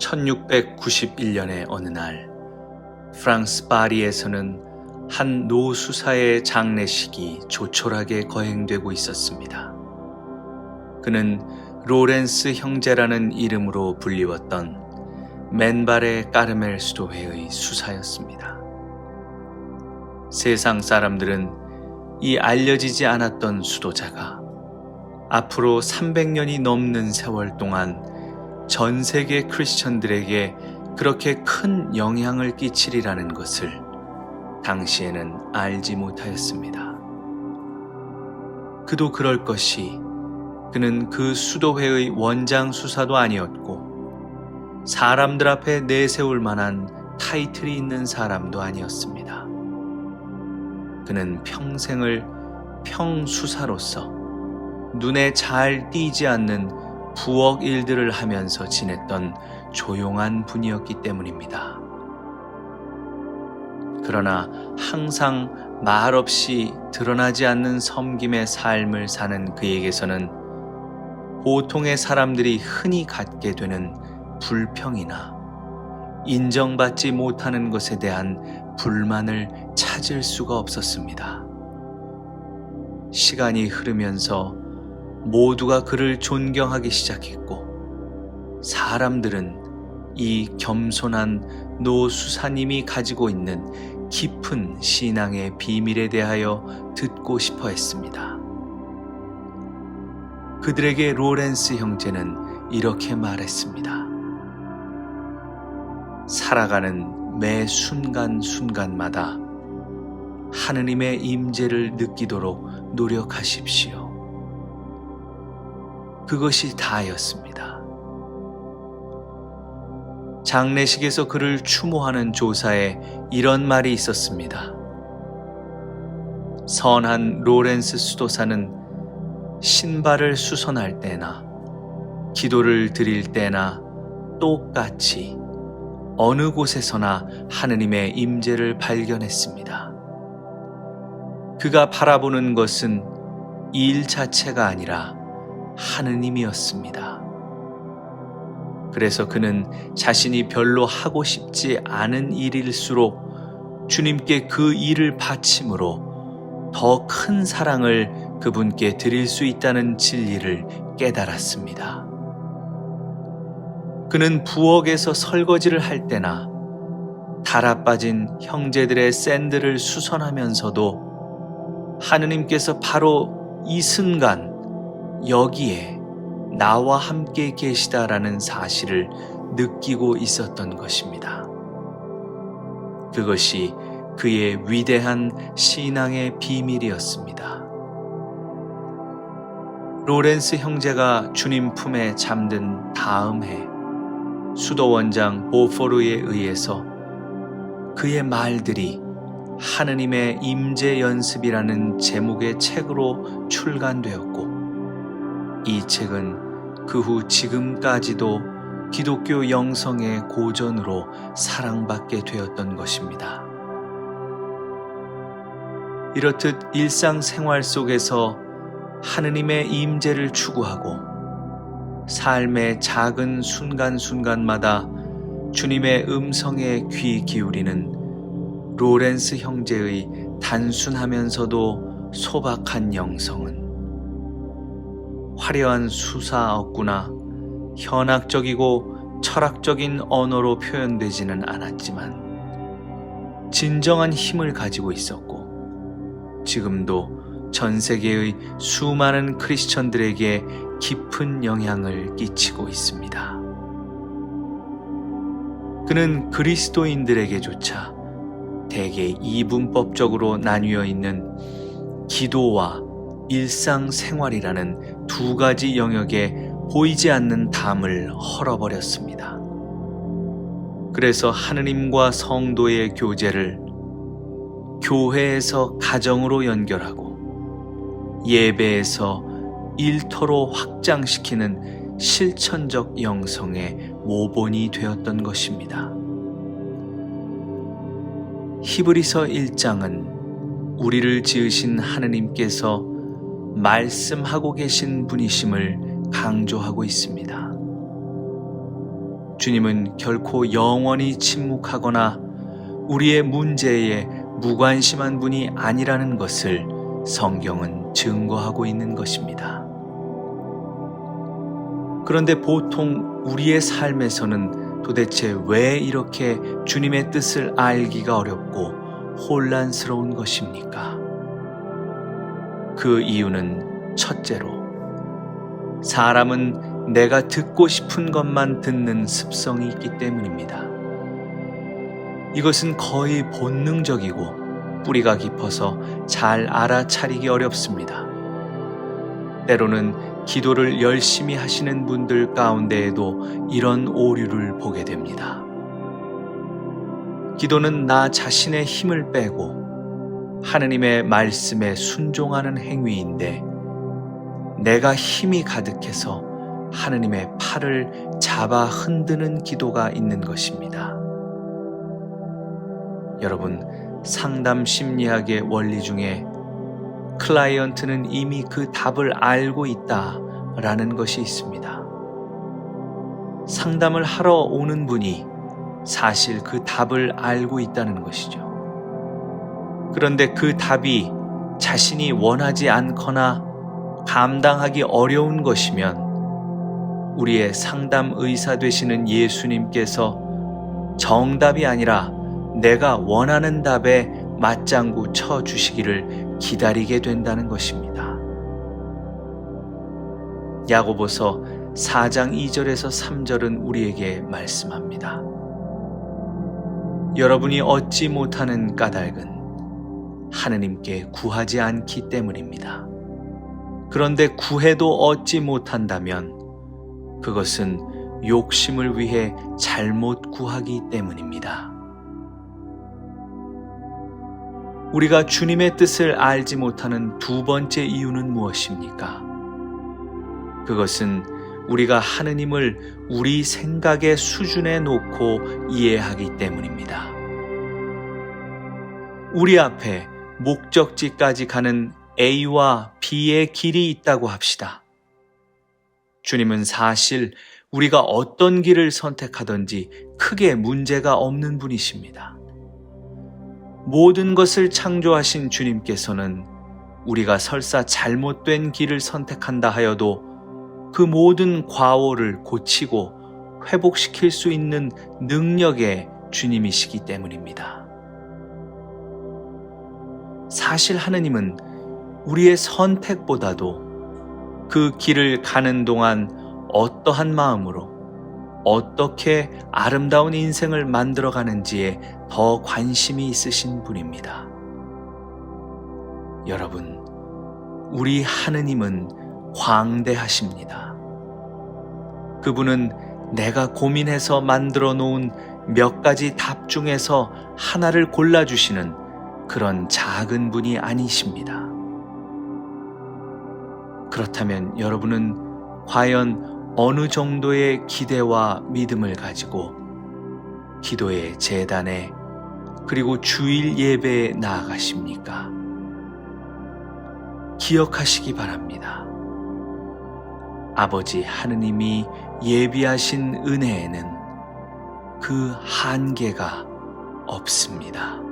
1691년의 어느 날 프랑스 파리에서는 한 노수사의 장례식이 조촐하게 거행되고 있었습니다. 그는 로렌스 형제라는 이름으로 불리웠던 맨발의 까르멜 수도회의 수사였습니다. 세상 사람들은 이 알려지지 않았던 수도자가 앞으로 300년이 넘는 세월 동안 전 세계 크리스천들에게 그렇게 큰 영향을 끼치리라는 것을 당시에는 알지 못하였습니다. 그도 그럴 것이 그는 그 수도회의 원장 수사도 아니었고 사람들 앞에 내세울 만한 타이틀이 있는 사람도 아니었습니다. 그는 평생을 평수사로서 눈에 잘 띄지 않는 부엌 일들을 하면서 지냈던 조용한 분이었기 때문입니다. 그러나 항상 말없이 드러나지 않는 섬김의 삶을 사는 그에게서는 보통의 사람들이 흔히 갖게 되는 불평이나 인정받지 못하는 것에 대한 불만을 찾을 수가 없었습니다. 시간이 흐르면서 모두가 그를 존경하기 시작했고 사람들은 이 겸손한 노수사님이 가지고 있는 깊은 신앙의 비밀에 대하여 듣고 싶어 했습니다. 그들에게 로렌스 형제는 이렇게 말했습니다. 살아가는 매 순간순간마다 하느님의 임재를 느끼도록 노력하십시오. 그것이 다였습니다. 장례식에서 그를 추모하는 조사에 이런 말이 있었습니다. 선한 로렌스 수도사는 신발을 수선할 때나 기도를 드릴 때나 똑같이 어느 곳에서나 하느님의 임재를 발견했습니다. 그가 바라보는 것은 일 자체가 아니라 하느님이었습니다. 그래서 그는 자신이 별로 하고 싶지 않은 일일수록 주님께 그 일을 바침으로 더 큰 사랑을 그분께 드릴 수 있다는 진리를 깨달았습니다. 그는 부엌에서 설거지를 할 때나 달아빠진 형제들의 샌들을 수선하면서도 하느님께서 바로 이 순간 여기에 나와 함께 계시다라는 사실을 느끼고 있었던 것입니다. 그것이 그의 위대한 신앙의 비밀이었습니다. 로렌스 형제가 주님 품에 잠든 다음 해 수도원장 보포르에 의해서 그의 말들이 하느님의 임재 연습이라는 제목의 책으로 출간되었고 이 책은 그 후 지금까지도 기독교 영성의 고전으로 사랑받게 되었던 것입니다. 이렇듯 일상생활 속에서 하느님의 임재를 추구하고 삶의 작은 순간순간마다 주님의 음성에 귀 기울이는 로렌스 형제의 단순하면서도 소박한 영성은 화려한 수사 어구나 현학적이고 철학적인 언어로 표현되지는 않았지만 진정한 힘을 가지고 있었고 지금도 전 세계의 수많은 크리스천들에게 깊은 영향을 끼치고 있습니다. 그는 그리스도인들에게조차 대개 이분법적으로 나뉘어 있는 기도와 일상생활이라는 두 가지 영역에 보이지 않는 담을 헐어버렸습니다. 그래서 하느님과 성도의 교제를 교회에서 가정으로 연결하고 예배에서 일터로 확장시키는 실천적 영성의 모본이 되었던 것입니다. 히브리서 1장은 우리를 지으신 하느님께서 말씀하고 계신 분이심을 강조하고 있습니다. 주님은 결코 영원히 침묵하거나 우리의 문제에 무관심한 분이 아니라는 것을 성경은 증거하고 있는 것입니다. 그런데 보통 우리의 삶에서는 도대체 왜 이렇게 주님의 뜻을 알기가 어렵고 혼란스러운 것입니까? 그 이유는 첫째로, 사람은 내가 듣고 싶은 것만 듣는 습성이 있기 때문입니다. 이것은 거의 본능적이고 뿌리가 깊어서 잘 알아차리기 어렵습니다. 때로는 기도를 열심히 하시는 분들 가운데에도 이런 오류를 보게 됩니다. 기도는 나 자신의 힘을 빼고 하느님의 말씀에 순종하는 행위인데, 내가 힘이 가득해서 하느님의 팔을 잡아 흔드는 기도가 있는 것입니다. 여러분, 상담 심리학의 원리 중에 클라이언트는 이미 그 답을 알고 있다라는 것이 있습니다. 상담을 하러 오는 분이 사실 그 답을 알고 있다는 것이죠. 그런데 그 답이 자신이 원하지 않거나 감당하기 어려운 것이면 우리의 상담 의사 되시는 예수님께서 정답이 아니라 내가 원하는 답에 맞장구 쳐 주시기를 기다리게 된다는 것입니다. 야고보서 4장 2절에서 3절은 우리에게 말씀합니다. 여러분이 얻지 못하는 까닭은 하느님께 구하지 않기 때문입니다. 그런데 구해도 얻지 못한다면 그것은 욕심을 위해 잘못 구하기 때문입니다. 우리가 주님의 뜻을 알지 못하는 두 번째 이유는 무엇입니까? 그것은 우리가 하느님을 우리 생각의 수준에 놓고 이해하기 때문입니다. 우리 앞에 목적지까지 가는 A와 B의 길이 있다고 합시다. 주님은 사실 우리가 어떤 길을 선택하든지 크게 문제가 없는 분이십니다. 모든 것을 창조하신 주님께서는 우리가 설사 잘못된 길을 선택한다 하여도 그 모든 과오를 고치고 회복시킬 수 있는 능력의 주님이시기 때문입니다. 사실 하느님은 우리의 선택보다도 그 길을 가는 동안 어떠한 마음으로 어떻게 아름다운 인생을 만들어가는지에 더 관심이 있으신 분입니다. 여러분, 우리 하느님은 광대하십니다. 그분은 내가 고민해서 만들어 놓은 몇 가지 답 중에서 하나를 골라주시는 그런 작은 분이 아니십니다. 그렇다면 여러분은 과연 어느 정도의 기대와 믿음을 가지고 기도의 제단에 그리고 주일 예배에 나아가십니까? 기억하시기 바랍니다. 아버지 하느님이 예비하신 은혜에는 그 한계가 없습니다.